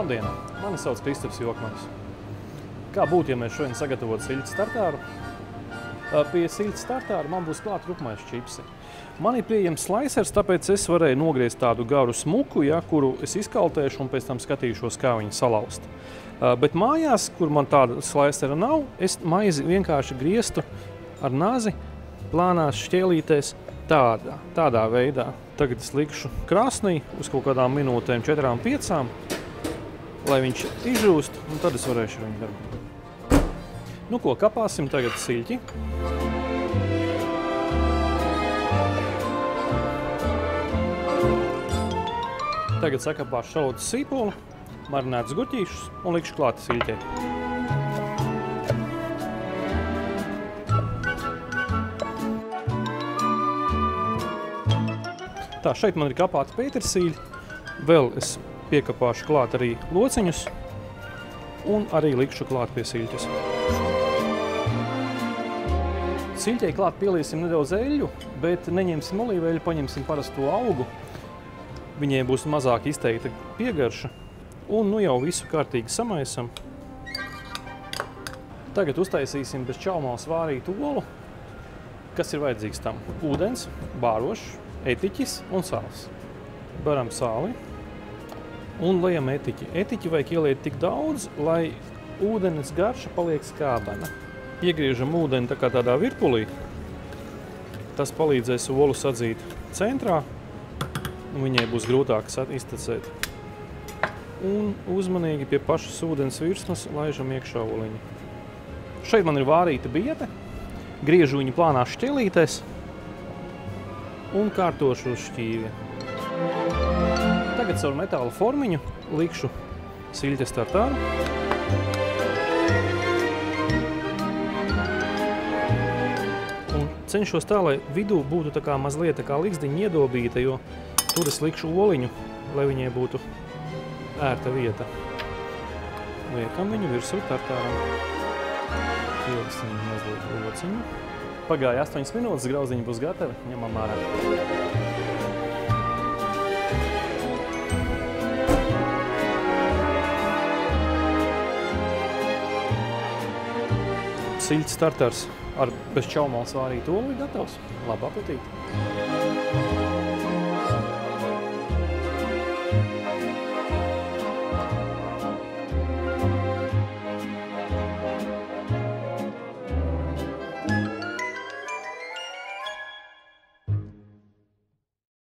Labdien! Mani sauc Kristaps Jokmanis. Kā būtu, ja mēs šodien sagatavotu siļķes tartāru? Pie siļķes tartāra man būs klāt rupmais čipsi. Man ir pieejams slicers, tāpēc es varēju nogriezt tādu garu smuku, kuru es izkaltēšu un pēc tam skatīšos, kā viņu salauzt. Bet mājās, kur man tāda slicera nav, es maizi vienkārši grieztu ar nazi plānās šķēlītēs tādā veidā. Tagad es likšu krāsnī uz kaut kādām minūtēm 4–5, lai viņš izžūst, un tad es varēšu viņu darbot. Nu ko, kapāsim tagad siļķi. Tagad sakapāšu šalotas sīpolu, marinētus gurķīšus un likšu klāt siļķei. Tā, šeit man ir kapāta pētersīļi, vēl es piekapāšu klāt arī lociņus un arī likšu klāt pie siļķes. Siļķei klāt pieliesim nedaudz eļļu, bet neņemsim olīveļu, paņemsim parasto augu. Viņai būs mazāk izteikta piegarša un nu jau visu kārtīgi samaisam. Tagad uztaisīsim bez čaumals vārītu olu, kas ir vajadzīgs tam. Ūdens, bārošs, etiķis un sāls. Baram sāli un lejam etiķi. Etiķi vajag ieliet tik daudz, lai ūdens garša paliek skābena. Iegriežam ūdeni tādā virpulī. Tas palīdzēs olu sadzīt centrā, un viņai būs grūtāk iztecēt. Un uzmanīgi pie pašas ūdens virsmas laižam iekšā oliņu. Šeit man ir vārīta biete, griežu viņu plānās šķelītēs un kārtošu uz šķīvja. Tagad caur metāla formiņu likšu siļķes tartāru. Un cenšos tā, lai vidū būtu mazliet likstiņa iedobīta, jo tur es likšu oliņu, lai viņai būtu ērta vieta. Liekam viņu virsū tartāram. Ieliksim mazliet lociņu. Pagāja 8 minūtes, grauziņi būs gatavi, ņemam ārā. Siļķes tartārs ar bez čaumals vārītu olu ir gatavs. Labu apetīti!